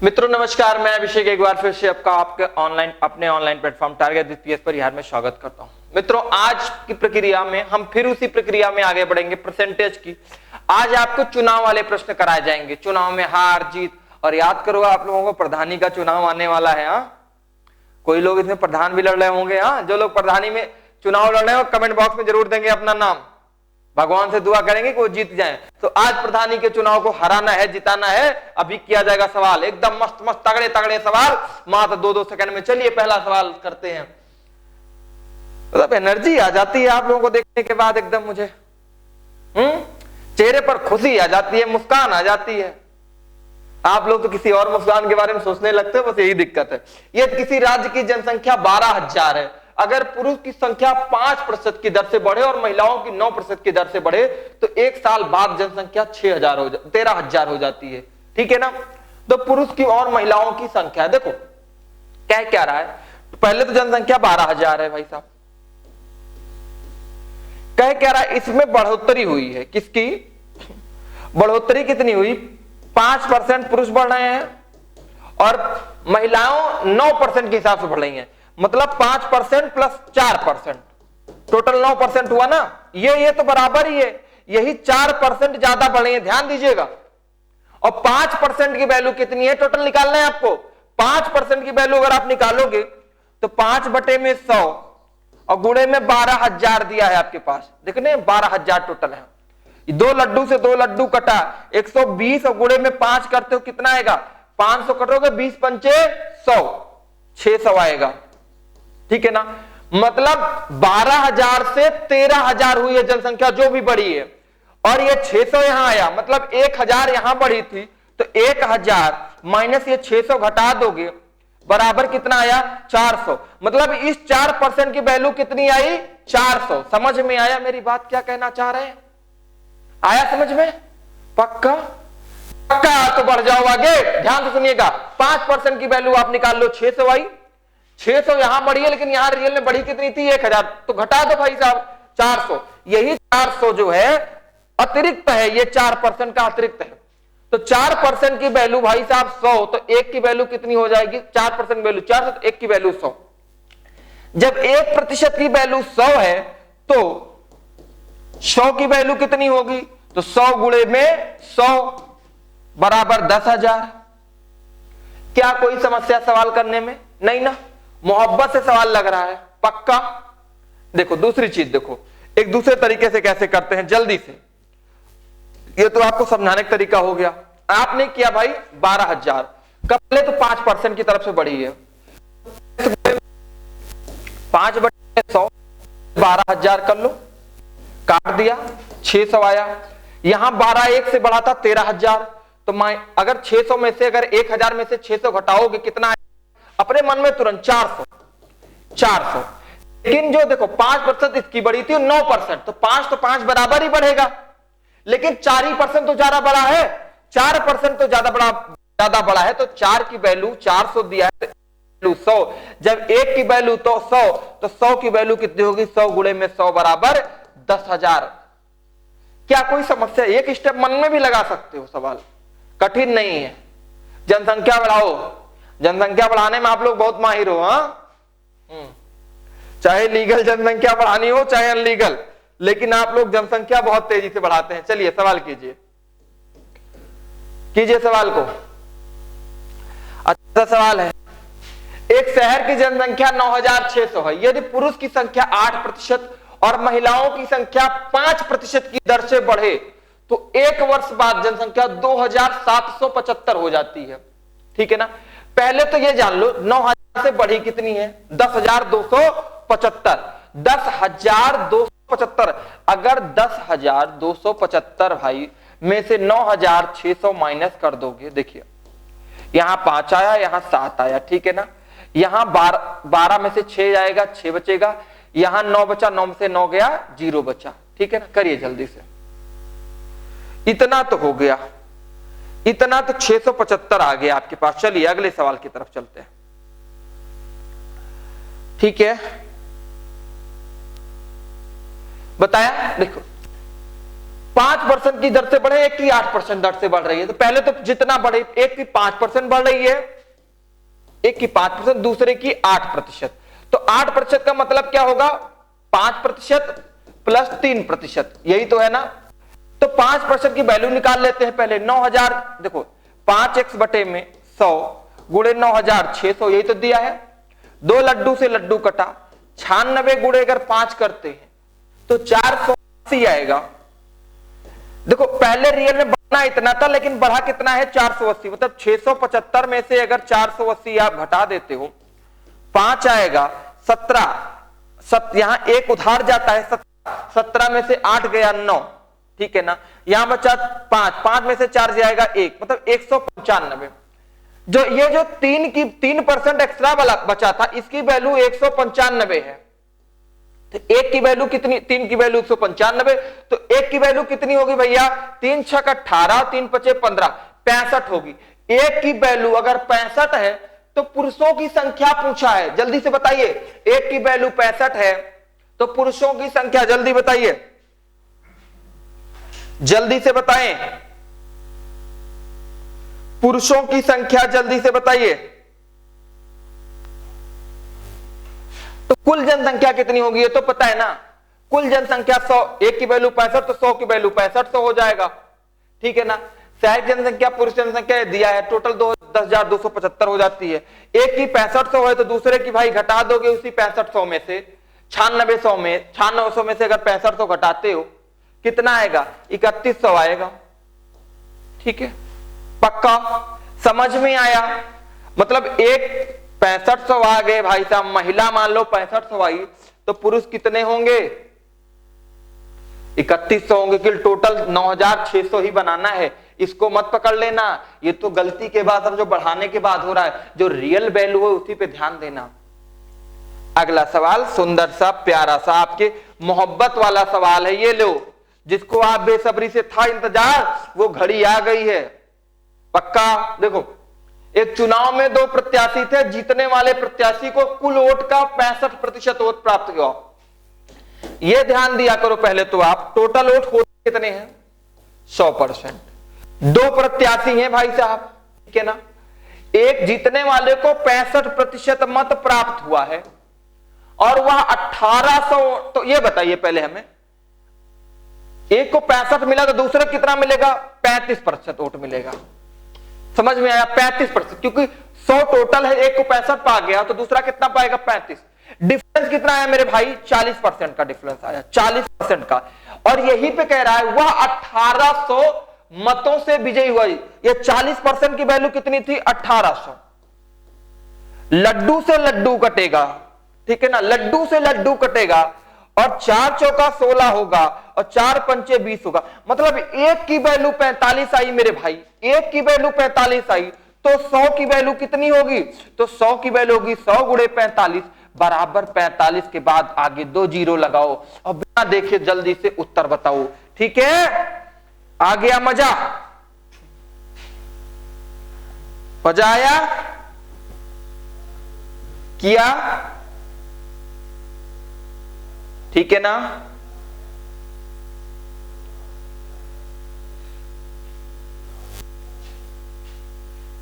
मित्रों नमस्कार, मैं अभिषेक एक बार फिर से आपका अपने online platform target with PS पर बिहार में स्वागत करता हूं। मित्रों आज की प्रक्रिया में हम फिर उसी प्रक्रिया में आगे बढ़ेंगे परसेंटेज की। आज आपको चुनाव वाले प्रश्न कराए जाएंगे, चुनाव में हार जीत। और याद करो आप लोगों को प्रधानी का चुनाव आने वाला है। कोई लोग इसमें प्रधान भी लड़ रहे होंगे। जो लोग प्रधानी में चुनाव लड़ रहे हो कमेंट बॉक्स में जरूर देंगे अपना नाम, भगवान से दुआ करेंगे कि वो जीत जाएं। तो आज प्रधानी के चुनाव को हराना है, जिताना है। अभी किया जाएगा सवाल, एकदम मस्त मस्त तगड़े तगड़े सवाल, मात्र 2-2 सेकंड में। चलिए पहला सवाल करते हैं। मतलब एनर्जी आ जाती है आप लोगों को देखने के बाद, एकदम मुझे चेहरे पर खुशी आ जाती है, मुस्कान आ जाती है। आप लोग तो किसी और मुस्कान के बारे में सोचने लगते हो, बस यही दिक्कत है। ये किसी राज्य की जनसंख्या 12,000 है। अगर पुरुष की संख्या 5% की दर से बढ़े और महिलाओं की 9% की दर से बढ़े तो एक साल बाद जनसंख्या 13,000 हो जाती है। ठीक है ना। तो पुरुष की और महिलाओं की संख्या देखो कह क्या रहा है। पहले तो जनसंख्या 12,000 है भाई साहब, कह क्या रहा है इसमें बढ़ोतरी हुई है। किसकी बढ़ोतरी कितनी हुई? 5% पुरुष बढ़ रहे हैं और महिलाओं 9% के हिसाब से बढ़ रही हैं। मतलब 5% प्लस 4%, टोटल 9% हुआ ना। ये तो बराबर ही है, यही 4% ज्यादा बढ़े हैं, ध्यान दीजिएगा। और 5% की वैल्यू कितनी है टोटल निकालना है आपको। 5% की वैल्यू अगर आप निकालोगे तो 5/100 और गुणे में 12,000 दिया है आपके पास। देखने 12,000 टोटल है। 2 लड्डू से 2 लड्डू कटा, 120 और गुणे में 5 करते हो कितना आएगा? 500 कटोगे 20 पंचे 100, 600 आएगा। ठीक है ना। मतलब 12,000 से 13,000 हुई है जनसंख्या जो भी बढ़ी है, और ये 600 यहां आया। मतलब 1,000 यहां बढ़ी थी तो 1,000 माइनस ये 600 घटा दोगे बराबर कितना आया? 400। मतलब इस 4% की वैल्यू कितनी आई? 400। समझ में आया मेरी बात, क्या कहना चाह रहे हैं? आया समझ में? पक्का पक्का तो बढ़ जाओ आगे, ध्यान से सुनिएगा। 5% की वैल्यू आप निकाल लो, 600 आई। 600 यहां बढ़ी है लेकिन यहां रियल में बढ़ी कितनी थी? 1,000। तो घटा दो भाई साहब 400। यही 400 जो है अतिरिक्त है, ये 4% का अतिरिक्त है। तो 4% की वैल्यू भाई साहब 100, तो 1 की वैल्यू कितनी हो जाएगी? 4% वैल्यू 400, तो 1 की वैल्यू 100। जब 1% की वैल्यू 100 है तो 100 की वैल्यू कितनी होगी? तो 100 गुणे में 100 बराबर 10,000। क्या कोई समस्या सवाल करने में? नहीं ना। मोहब्बत से सवाल लग रहा है पक्का। देखो दूसरी चीज देखो, एक दूसरे तरीके से कैसे करते हैं जल्दी से। ये तो आपको समझाने का तरीका हो गया। आपने किया भाई 12,000, पहले तो 5% की तरफ से बढ़ी है। 5/100 12,000 कर लो, काट दिया 600 आया। यहां 12 1 से बढ़ा था 13,000। तो अगर 600 में से अगर 1,000 में से 600 घटाओगे कितना आएगा? अपने मन में तुरंत 400। लेकिन जो देखो 5% इसकी बढ़ी थी 9%, तो 5 तो 5 बराबर ही बढ़ेगा। लेकिन 4% तो ज्यादा बड़ा है, 4% तो ज्यादा बड़ा है। तो 4 की वैल्यू 400 दिया है, 100। जब 1 की वैल्यू तो 100, तो 100 की वैल्यू कितनी होगी? 100 गुणे में 100 बराबर 10,000। क्या कोई समस्या? एक स्टेप मन में भी लगा सकते हो, सवाल कठिन नहीं है। जनसंख्या बढ़ाओ, जनसंख्या बढ़ाने में आप लोग बहुत माहिर हो। चाहे लीगल जनसंख्या बढ़ानी हो चाहे अनलीगल, लेकिन आप लोग जनसंख्या बहुत तेजी से बढ़ाते हैं। चलिए सवाल कीजिए सवाल को। अच्छा सवाल है। एक शहर की जनसंख्या 9,600 है। यदि पुरुष की संख्या 8% और महिलाओं की संख्या 5% की दर से बढ़े तो 1 वर्ष बाद जनसंख्या 2,775 हो जाती है। ठीक है ना। पहले तो ये जान लो 9,000 से बढ़ी कितनी है? 10,275। 10,275। अगर 10,275 भाई में से 9,600 माइनस कर दोगे, देखिए यहां 5 आया, यहां 7 आया। ठीक है ना। यहां 12 में से 6 जाएगा, 6 बचेगा। यहां 9 बचा, 9 में से 9 गया, 0 बचा। ठीक है ना। करिए जल्दी से। इतना तो हो गया, इतना तो 675 आ गया आपके पास। चलिए अगले सवाल की तरफ चलते हैं। ठीक है, बताया। देखो 5% की दर से बढ़े, एक की 8% दर से बढ़ रही है। तो पहले तो जितना बढ़े, एक की 5% बढ़ रही है, एक की 5%, दूसरे की 8%। तो 8% का मतलब क्या होगा, 5% प्लस 3%, यही तो है ना। तो 5% की वैल्यू निकाल लेते हैं पहले। 9000, देखो 5x बटे में 100 गुणे 9600, यही तो दिया है। 2 लड्डू से लड्डू कटा, 96 गुणे अगर 5 करते हैं तो 480 आएगा। देखो पहले रियल में बढ़ना इतना था, लेकिन बढ़ा कितना है, 480। मतलब 675 में से अगर 480 आप घटा देते हो, 5 आएगा, 17 यहां एक उधार जाता है, 17 में से 8 गया 9, ठीक है ना। यहां बचा 5 में से 4 जाएगा 1, मतलब 195। जो ये जो 3% एक्स्ट्रा वाला बचा था, इसकी वैल्यू 195 है। तो एक की वैल्यू कितनी, 3 की वैल्यू 195, तो एक की वैल्यू कितनी होगी भैया, 3 6 18, 3 5 15, 65 होगी। एक की वैल्यू अगर 65 है तो पुरुषों की संख्या पूछा है, जल्दी से बताइए। एक की वैल्यू 65 है तो पुरुषों की संख्या जल्दी बताइए, जल्दी से बताएं, पुरुषों की संख्या जल्दी से बताइए। तो कुल जनसंख्या कितनी होगी, ये तो पता है ना। कुल जनसंख्या 100, एक की वैल्यू 65 तो 100 की वैल्यू 6500 हो जाएगा, ठीक है ना। शायद जनसंख्या पुरुष जनसंख्या दिया है, टोटल 10,275 हो जाती है। एक की 6500 है तो दूसरे की भाई घटा दोगे उसी 6500 में से, 9600 में से अगर 6500 घटाते हो कितना आएगा, 3100 आएगा, ठीक है। पक्का समझ में आया। मतलब एक 6500 आ गए भाई साहब, महिला मान लो 6500 आई, तो पुरुष कितने होंगे, 3100 होंगे। कि टोटल 9600 ही बनाना है, इसको मत पकड़ लेना। ये तो गलती के बाद, अब जो बढ़ाने के बाद हो रहा है, जो रियल वैल्यू है उसी पे ध्यान देना। अगला सवाल सुंदर सा प्यारा सा आपके मोहब्बत वाला सवाल है, ये लो, जिसको आप बेसब्री से था इंतजार, वो घड़ी आ गई है। पक्का देखो, एक चुनाव में 2 प्रत्याशी थे, जीतने वाले प्रत्याशी को कुल वोट का 65% वोट प्राप्त हुआ। यह ध्यान दिया करो पहले तो आप, टोटल वोट होते कितने हैं, 100%। 2 प्रत्याशी हैं भाई साहब, ठीक है ना। एक जीतने वाले को 65% मत प्राप्त हुआ है और वह 1800, तो ये बताइए पहले हमें, एक को 65 मिला तो दूसरे कितना मिलेगा, 35% वोट मिलेगा। समझ में आया, 35%, क्योंकि 100 टोटल है, एक को 65 पा गया तो दूसरा कितना पाएगा, 35। डिफरेंस कितना आया मेरे भाई, 40% का डिफरेंस आया, 40% का। और यही पे कह रहा है वह 1800 मतों से विजयी हुआ। ये 40% की वैल्यू कितनी थी, 1800। लड्डू से लड्डू कटेगा, ठीक है ना, लड्डू से लड्डू कटेगा, और 4 चौका 16 होगा और 4 पंचे 20 होगा। मतलब एक की वैल्यू 45 आई मेरे भाई, एक की वैल्यू 45 आई, तो 100 की वैल्यू कितनी होगी, तो 100 की वैल्यू होगी 100 गुणे 45 बराबर 45 के बाद आगे 2 जीरो लगाओ और बिना देखे जल्दी से उत्तर बताओ, ठीक है। आ गया मजा, मजा आया, किया, ठीक है ना।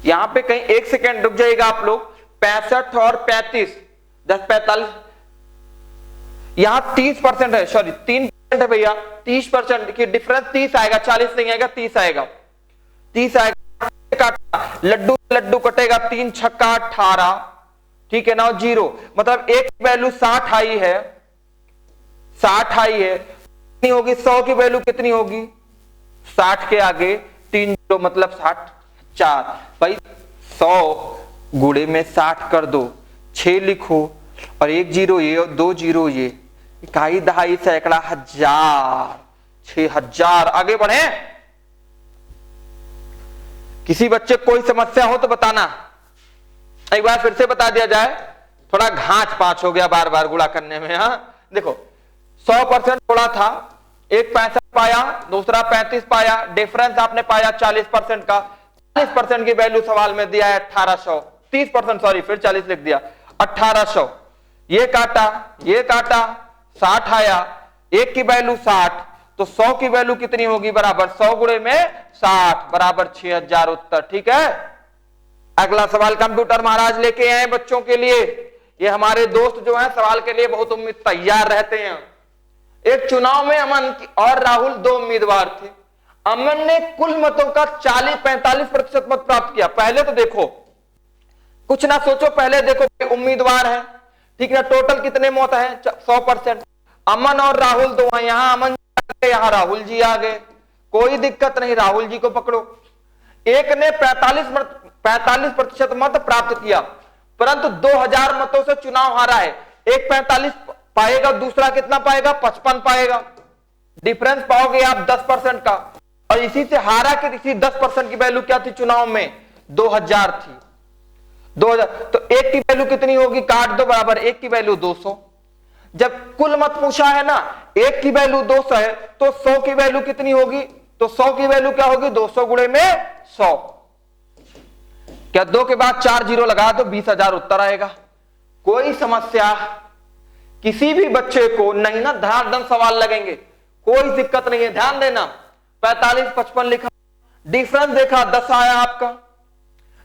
यहां पे कहीं 1 सेकेंड रुक जाइएगा आप लोग। 65 और 35, 10 45, यहां 30% है, सॉरी 3% है भैया, 30% की डिफरेंस 30 आएगा, 40 नहीं आएगा, 30 आएगा, 30 आएगा। लड्डू लड्डू कटेगा, 3 छक्का 18, ठीक है ना, जीरो, मतलब एक वैल्यू 60 आई है, 60 आई है, कितनी होगी, 100 की वैल्यू कितनी होगी, 60 के आगे 3 जीरो, मतलब 60, 4 भाई 100 गुणे में 60 कर दो, 6 लिखो और 1 जीरो ये और 2 जीरो ये, इकाई दहाई सैकड़ा हजार, 6000। आगे बढ़े, किसी बच्चे कोई समस्या हो तो बताना, एक बार फिर से बता दिया जाए, थोड़ा घाच पांच हो गया बार बार गुणा करने में। हाँ देखो 100% थोड़ा था, एक 65 पाया, दूसरा 35 पाया, डिफरेंस आपने पाया 40% का। 40% की वैल्यू सवाल में दिया है 1800, 30%, सॉरी फिर 40 लिख दिया, 1800। ये काटा 60 आया, एक की वैल्यू 60, तो 100 की वैल्यू कितनी होगी, बराबर 100 गुणे में 60 बराबर 6000 उत्तर। ठीक है, अगला सवाल कंप्यूटर महाराज लेके आए बच्चों के लिए। ये हमारे दोस्त जो है सवाल के लिए बहुत उम्मीद तैयार रहते हैं। एक चुनाव में अमन और राहुल दो उम्मीदवार थे। अमन ने कुल मतों का 40-45% मत प्राप्त किया। पहले तो देखो, कुछ ना सोचो, पहले देखो उम्मीदवार है, ठीक है, टोटल कितने मत है 100%। अमन और राहुल दो हैं, यहां अमन यहां राहुल जी आ गए, कोई दिक्कत नहीं, राहुल जी को पकड़ो। एक ने 45% मत प्राप्त किया, परंतु 2000 मतों से चुनाव हारा है। एक 45 पाएगा, दूसरा कितना पाएगा, 55 पाएगा। डिफरेंस पाओगे आप 10% का। और इसी से हारा कि इसी 10% की वैल्यू क्या थी चुनाव में, 2000 थी। 2000 तो एक की वैल्यू कितनी होगी, काट दो, बराबर एक की वैल्यू 200। जब कुल मत पूछा है ना, एक की वैल्यू 200 है, तो 100 की वैल्यू कितनी होगी, तो 100 की वैल्यू क्या होगी, 200 गुणे में 100। क्या 2 के बाद 4 जीरो लगा दो, 20,000 उत्तर आएगा। कोई समस्या किसी भी बच्चे को नहीं ना, धड़ाधड़ सवाल लगेंगे, कोई दिक्कत नहीं है। ध्यान देना, 45-55 लिखा, डिफरेंस देखा 10 आया आपका।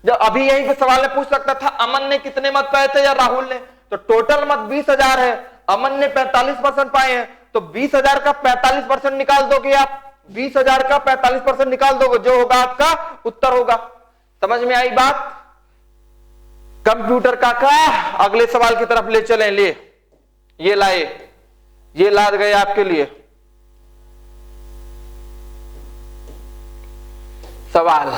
जब अभी यहीं पे सवाल में पूछ सकता था अमन ने कितने मत पाए थे या राहुल ने, तो टोटल मत 20,000 है, अमन ने 45% पाए हैं, तो 20,000 का 45% निकाल दोगे आप, 20,000 का 45% निकाल दोगे, जो होगा आपका उत्तर होगा। समझ में आई बात कंप्यूटर काका? अगले सवाल की तरफ ले चलें। ले ये लाए, ये लाद गए आपके लिए सवाल।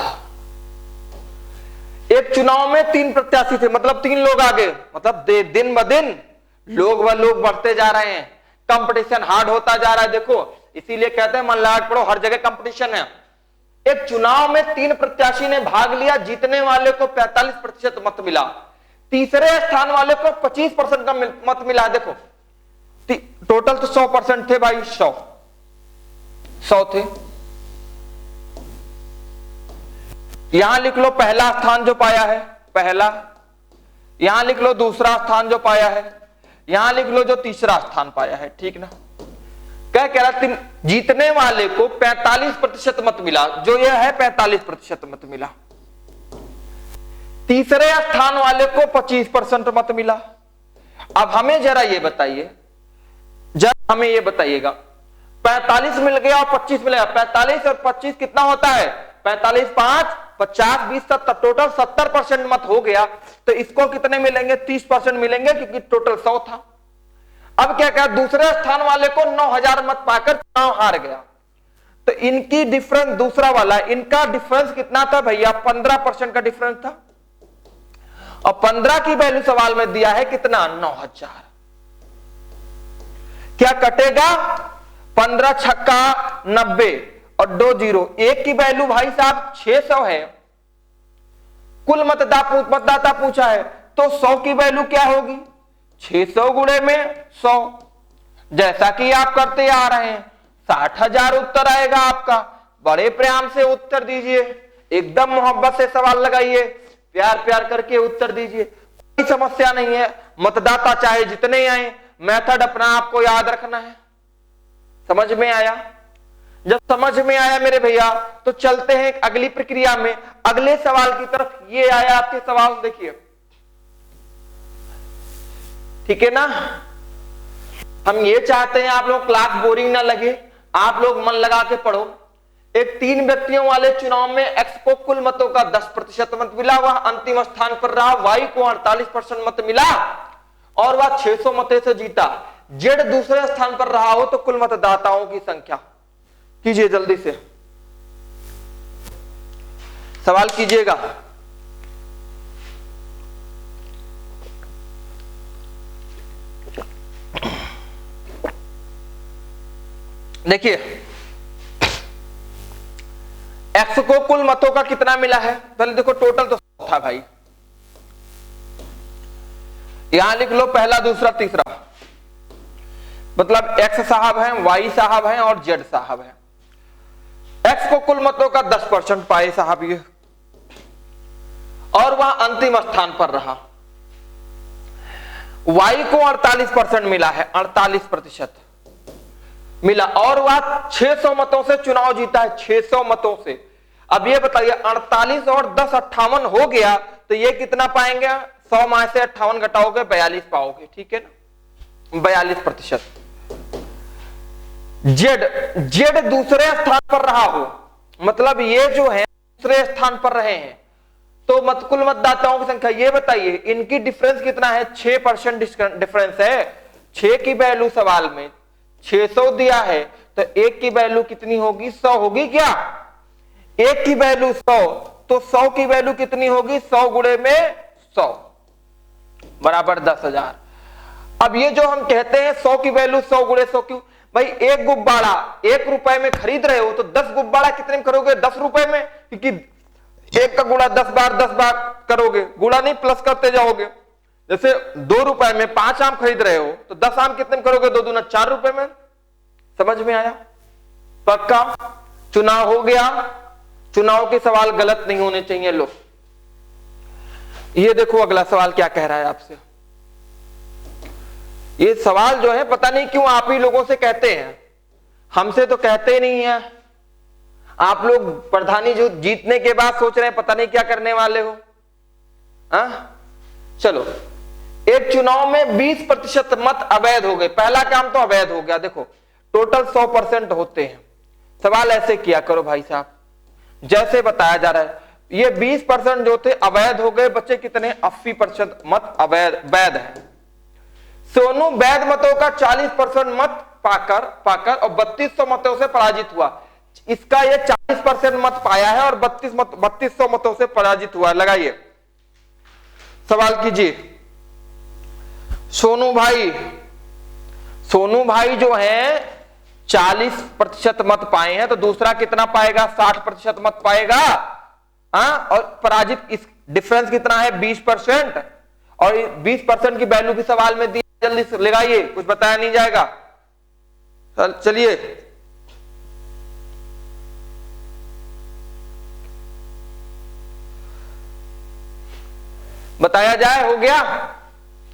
एक चुनाव में 3 प्रत्याशी थे, मतलब 3 लोग आगे, मतलब दिन ब दिन लोग बढ़ते जा रहे हैं, कंपटीशन हार्ड होता जा रहा है। देखो इसीलिए कहते हैं मन लगा के पढ़ो, हर जगह कंपटीशन है। एक चुनाव में 3 प्रत्याशी ने भाग लिया, जीतने वाले को 45% मत मिला, तीसरे स्थान वाले को 25% का मत मिला। देखो टोटल तो 100% थे भाई, 100 थे। यहां लिख लो पहला स्थान जो पाया है, पहला, यहां लिख लो दूसरा स्थान जो पाया है, यहां लिख लो जो तीसरा स्थान पाया है। ठीक ना, क्या कह रहा, जीतने वाले को 45% मत मिला, जो यह है 45% मत मिला, तीसरे स्थान वाले को 25% मत मिला। अब हमें जरा ये बताइए, जरा हमें ये बताइएगा, 45 मिल गया और 25 मिलेगा, 45 और 25 कितना होता है, 45 5 50 20 70, टोटल 70% मत हो गया। तो इसको कितने मिलेंगे, 30% मिलेंगे, क्योंकि टोटल 100 था। अब क्या कहा, दूसरे स्थान वाले को 9000 मत पाकर चुनाव हार गया, तो इनकी डिफरेंस, दूसरा वाला, इनका डिफरेंस कितना था भैया, 15% का डिफरेंस था। और 15 की वैल्यू सवाल में दिया है कितना, 9000। क्या कटेगा, 15 छक्का 90 और 2 जीरो, एक की वैल्यू भाई साहब 600 है। कुल मतदाता पूछा है, तो 100 की वैल्यू क्या होगी, 600 गुणे में 100, जैसा कि आप करते आ रहे हैं, 60,000 उत्तर आएगा आपका। बड़े प्रेम से उत्तर दीजिए, एकदम मोहब्बत से सवाल लगाइए, प्यार प्यार करके उत्तर दीजिए, कोई समस्या नहीं है। मतदाता चाहे जितने आए, मेथड अपना आपको याद रखना है। समझ में आया? जब समझ में आया मेरे भैया, तो चलते हैं अगली प्रक्रिया में, अगले सवाल की तरफ। ये आया आपके सवाल, देखिए, ठीक है ना। हम ये चाहते हैं आप लोग क्लास बोरिंग ना लगे, आप लोग मन लगा के पढ़ो। एक 3 व्यक्तियों वाले चुनाव में एक्स को कुल मतों का 10% मत मिला, वह अंतिम स्थान पर रहा। वाई को 48% मत मिला और वह 600 मतों से जीता। जेड दूसरे स्थान पर रहा हो तो कुल मतदाताओं की संख्या कीजिए, जल्दी से सवाल कीजिएगा। देखिए एक्स को कुल मतों का कितना मिला है, पहले देखो टोटल तो था भाई, यहां लिख लो पहला दूसरा तीसरा, मतलब एक्स साहब हैं, वाई साहब हैं और जेड साहब हैं। एक्स को कुल मतों का 10% पाए साहब ये, और वह अंतिम स्थान पर रहा। वाई को 48% मिला है, 48%। मिला, और वह 600 मतों से चुनाव जीता है, 600 मतों से। अब ये बताइए 48 और 10 58 हो गया, तो ये कितना पाएंगे? 100 में से 58 घटाओगे 42 पाओगे, ठीक है ना, 42%। जेड दूसरे स्थान पर रहा हो, मतलब ये जो है दूसरे स्थान पर रहे हैं, तो कुल मतदाताओं की संख्या ये बताइए, इनकी डिफरेंस कितना है? 6% डिफरेंस है। 6 की वैल्यू सवाल में 600 दिया है, तो 1 की वैल्यू कितनी होगी? 100 होगी क्या? 1 की वैल्यू 100, तो 100 की वैल्यू कितनी होगी? 100 गुणे में 100 बराबर 10,000। अब ये जो हम कहते हैं 100 की वैल्यू 100 गुणे 100, क्यों भाई? एक गुब्बारा 1 रुपए में खरीद रहे हो, तो 10 गुब्बारा कितने में करोगे? 10 रुपए में, क्योंकि 1 का गुणा 10 बार करोगे, गुणा नहीं प्लस करते जाओगे। जैसे 2 रुपए में 5 आम खरीद रहे हो, तो 10 आम कितने में करोगे? 2 दूना 4 रुपए में। समझ में आया? पक्का? चुनाव हो गया। चुनाव के सवाल गलत नहीं होने चाहिए। लो ये देखो अगला सवाल क्या कह रहा है आपसे। ये सवाल जो है पता नहीं क्यों आप ही लोगों से कहते हैं, हमसे तो कहते ही नहीं है। आप लोग प्रधानी जो जीतने के बाद सोच रहे हैं पता नहीं क्या करने वाले हो। चलो, एक चुनाव में 20% मत अवैध हो गए। पहला काम तो अवैध हो गया। देखो टोटल 100% होते हैं। सवाल ऐसे किया करो भाई साहब, जैसे बताया जा रहा है। ये 20% जो थे अवैध हो गए, बच्चे कितने? 80% मत वैध है। सोनू वैध मतों का 40% मत पाकर और 3200 मतों से पराजित हुआ। इसका ये 40% मत पाया है और 3200 मतों से पराजित हुआ। लगाइए, सवाल कीजिए। सोनू भाई जो है 40% मत पाए हैं, तो दूसरा कितना पाएगा? 60% मत पाएगा। और पराजित इस डिफरेंस कितना है? 20%। और 20% की वैल्यू भी सवाल में दी, जल्दी से लगाइए, कुछ बताया नहीं जाएगा। चलिए, बताया जाए। हो गया?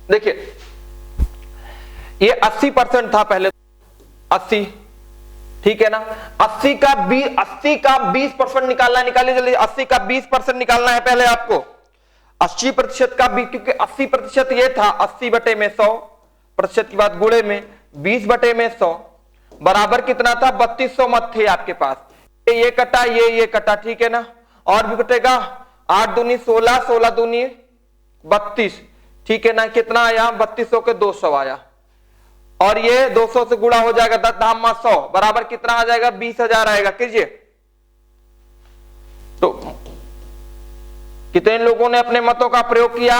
देखिए ये 80% था पहले, 80, ठीक है ना। 80 का 20% निकालना है, निकालिए जल्दी। 80 का 20% निकालना है पहले आपको। 80% का 20, क्योंकि 80% ये था 80 बटे में 100, प्रतिशत की बात गुणे में 20 बटे में 100 बराबर कितना था? 3200 मत थे आपके पास। ये कटा, ये कटा, ठीक है ना। और भी कटेगा, 8 दूनी 16, 16 दूनी 32, ठीक है ना। कितना आया? 3200 के 200 आया, और ये 200 से गुणा हो जाएगा 10 धाम 100 बराबर कितना आ जाएगा? 20,000 आएगा। कीजिए, तो कितने लोगों ने अपने मतों का प्रयोग किया?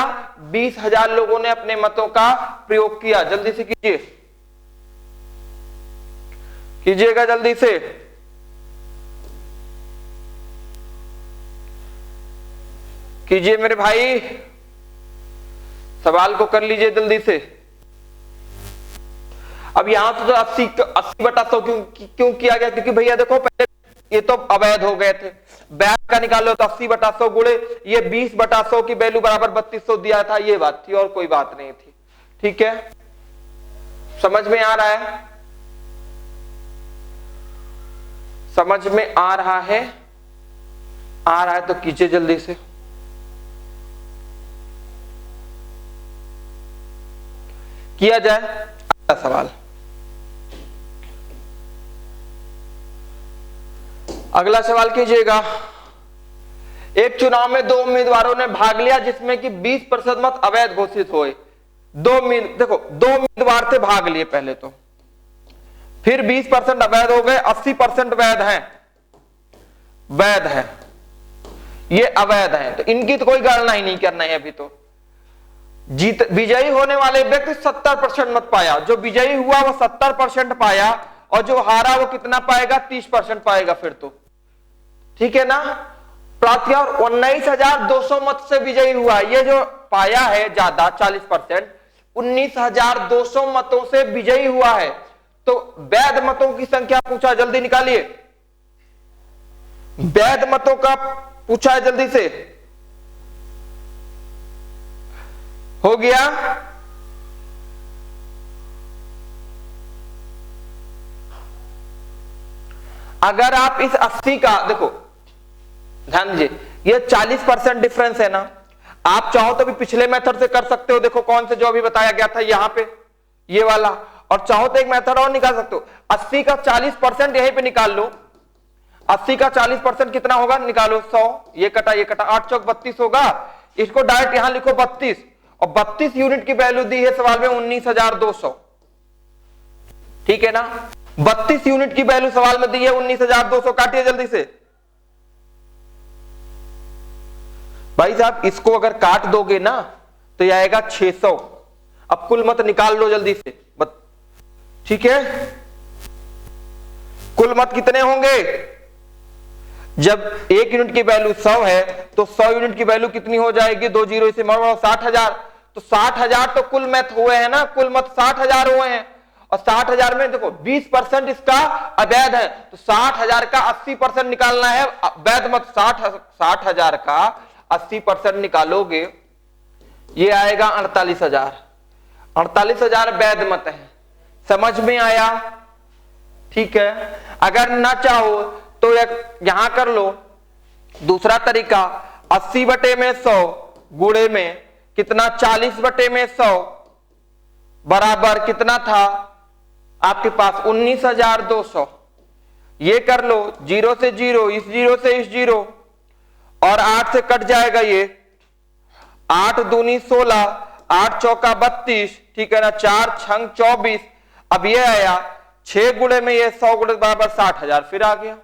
20,000 लोगों ने अपने मतों का प्रयोग किया। जल्दी से कीजिएगा जल्दी से। कीजिए मेरे भाई, सवाल को कर लीजिए जल्दी से। अब यहां से तो 80 बटा 100 क्यों किया गया? क्योंकि भैया देखो पहले ये तो अवैध हो गए थे, वैध का निकालो तो 80 बटा 100 गुणे ये 20 बटा 100 की वैल्यू बराबर 3200 दिया था। ये बात थी और कोई बात नहीं थी, ठीक है। समझ में आ रहा है? समझ में आ रहा है? आ रहा है तो कीजिए जल्दी से। किया जाए अगला सवाल। अगला सवाल कीजिएगा। एक चुनाव में 2 उम्मीदवारों ने भाग लिया जिसमें कि 20% मत अवैध घोषित हुए। 2 उम्मीदवार थे, भाग लिए पहले तो, फिर 20% अवैध हो गए, 80% वैध है, ये अवैध है। तो इनकी तो कोई गणना ही नहीं करना है अभी तो। विजयी होने वाले व्यक्ति 70% मत पाया। जो विजयी हुआ वो 70% पाया, और जो हारा वो कितना पाएगा? 30% पाएगा फिर तो, ठीक है ना। प्रार्थी और 19,200 मत से विजयी हुआ। ये जो पाया है ज्यादा 40%, 19,200 मतों से विजयी हुआ है। तो वैध मतों की संख्या पूछा, जल्दी निकालिए। वैध मतों का पूछा है, जल्दी से। हो गया? अगर आप इस 80 का देखो, ध्यान दीजिए, ये 40% डिफरेंस है ना, आप चाहो तो भी पिछले मेथड से कर सकते हो। देखो कौन से जो अभी बताया गया था यहां पे, ये वाला, और चाहो तो एक मेथड और निकाल सकते हो। 80 का 40% यहीं पे निकाल लो। 80 का 40% कितना होगा, निकालो 100, ये कटा 8 चौक 32 होगा। इसको डायरेक्ट यहां लिखो 32, और 32 यूनिट की वैल्यू दी है सवाल में 19,200, ठीक है ना। 32 यूनिट की वैल्यू सवाल में दी है 19,200, काटिए जल्दी से भाई साहब। इसको अगर काट दोगे ना तो यह आएगा 600। अब कुल मत निकाल लो जल्दी से, ठीक है। कुल मत कितने होंगे, जब 1 यूनिट की वैल्यू 100 है तो 100 यूनिट की वैल्यू कितनी हो जाएगी, 2 जीरो इसे मारो, 60,000। तो 60,000 तो कुल मैथ हुए हैं ना, कुल मत 60,000 हुए हैं। और 60,000 में देखो 20% इसका अवैध है, तो 60,000 का 80% निकालना है वैध मत। 60,000 का 80% निकालोगे, ये आएगा 48,000। 48,000 वैध मत है, समझ में आया, ठीक है। अगर ना चाहो तो यहां कर लो दूसरा तरीका, 80/100 गुणे में कितना, 40/100 बराबर कितना था आपके पास 19,200। ये कर लो, 0 से 0, इस 0 से इस 0, और 8 से कट जाएगा ये, 8 दूनी 16, 8 चौका 32, ठीक है ना, 4 छंग 24। अब ये आया 6 गुणे में ये 100 गुणे बराबर 60,000, फिर आ गया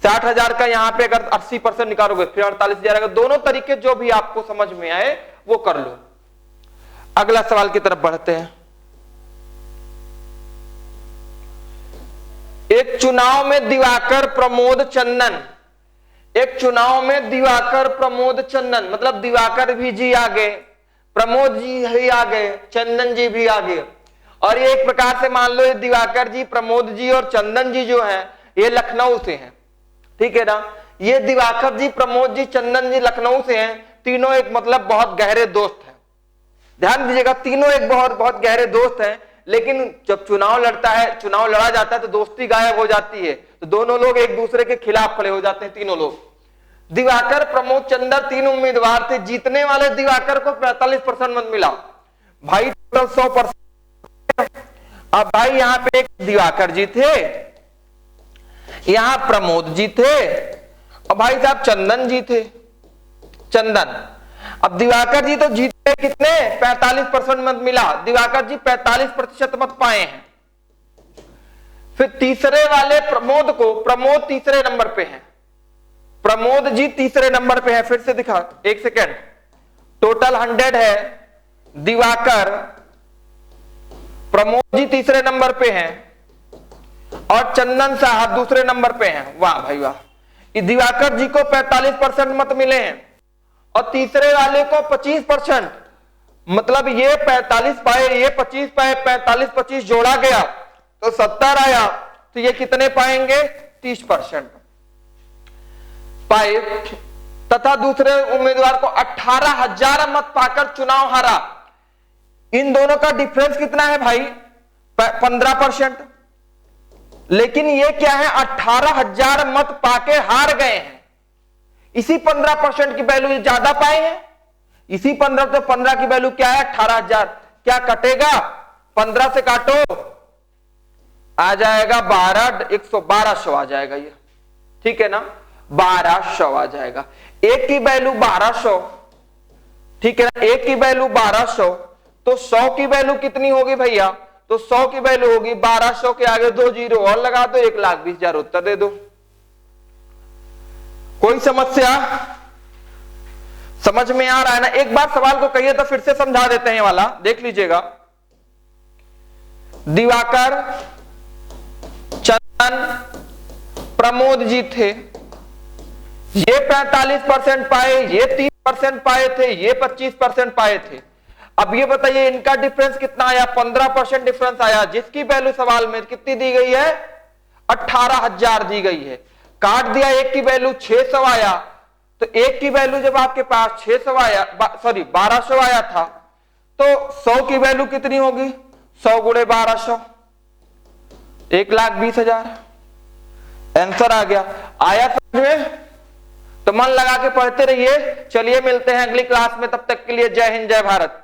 60,000 का। यहां पे अगर 80% निकालोगे फिर 48,000 आएगा। दोनों तरीके जो भी आपको समझ में आए वो कर लो। अगला सवाल की तरफ बढ़ते हैं। एक चुनाव में दिवाकर प्रमोद चंदन, एक चुनाव में दिवाकर प्रमोद चंदन, मतलब दिवाकर भी जी आ गए, प्रमोद जी भी आ गए, चंदन जी भी आ गए। और ये एक प्रकार से मान लो ये दिवाकर जी, प्रमोद जी और चंदन जी जो हैं ये लखनऊ से हैं, ठीक है ना। ये दिवाकर जी, प्रमोद जी, चंदन जी लखनऊ से हैं। तीनों एक मतलब बहुत गहरे दोस्त हैं, ध्यान दीजिएगा, तीनों एक बहुत गहरे दोस्त हैं। लेकिन जब चुनाव लड़ता है, चुनाव लड़ा जाता है तो दोस्ती गायब हो जाती है, तो दोनों लोग एक दूसरे के खिलाफ खड़े हो जाते हैं, तीनों लोग। दिवाकर, प्रमोद, चंदन 3 उम्मीदवार थे। जीतने वाले दिवाकर को 45% मत मिला भाई, टोटल 100%। अब भाई यहां पे एक दिवाकर जी थे, यहां प्रमोद जी थे, और भाई साहब चंदन जी थे, चंदन। अब दिवाकर जी तो जीते कितने, 45% मत मिला, दिवाकर जी 45% मत पाए हैं। फिर तीसरे वाले प्रमोद को, प्रमोद तीसरे नंबर पे हैं, प्रमोद जी तीसरे नंबर पे है। फिर से दिखा, एक सेकेंड, टोटल 100 है, दिवाकर प्रमोद जी तीसरे नंबर पे हैं और चंदन साहब दूसरे नंबर पे हैं। वाह भाई वाह, दिवाकर जी को 45% मत मिले हैं और तीसरे वाले को 25%, मतलब ये 45 पाए, ये 25 पाए, 45-25 जोड़ा गया तो 70 आया। तो ये कितने पाएंगे, 30% पाए। तथा दूसरे उम्मीदवार को 18,000 मत पाकर चुनाव हारा। इन दोनों का डिफरेंस कितना है भाई, 15%। लेकिन ये क्या है, 18,000 मत पाके हार गए हैं। इसी 15% की वैल्यू ज्यादा पाए हैं, इसी 15, तो 15 की वैल्यू क्या है, 18,000। क्या कटेगा, 15 से काटो, आ जाएगा 12,112 आ जाएगा ये, ठीक है ना, 1200 आ जाएगा। एक की वैल्यू 1200, ठीक है ना, एक की वैल्यू 1200, तो 100 की वैल्यू कितनी होगी भैया, तो 100 की वैल्यू होगी 1200 के आगे 2 जीरो और लगा दो, 1,20,000 उत्तर दे दो। कोई समस्या समझ में आ रहा है ना। एक बार सवाल को कहिए तो फिर से समझा देते हैं, वाला देख लीजिएगा। दिवाकर, चंदन, प्रमोद जी थे, ये 45% पाए, ये 30% पाए थे, ये 25% पाए थे। अब ये बताइए इनका डिफरेंस कितना आया, 15% डिफरेंस आया, जिसकी वैल्यू सवाल में कितनी दी गई है, 18,000 दी गई है। काट दिया, एक की वैल्यू 600 आया, तो एक की वैल्यू जब आपके पास 600 आया, सॉरी 1200 आया था, तो 100 की वैल्यू कितनी होगी, 100 गुणे 1200, 1,20,000। आंसर आ गया। आया समझ में? तो मन लगा के पढ़ते रहिए। चलिए मिलते हैं अगली क्लास में, तब तक के लिए जय हिंद जय भारत।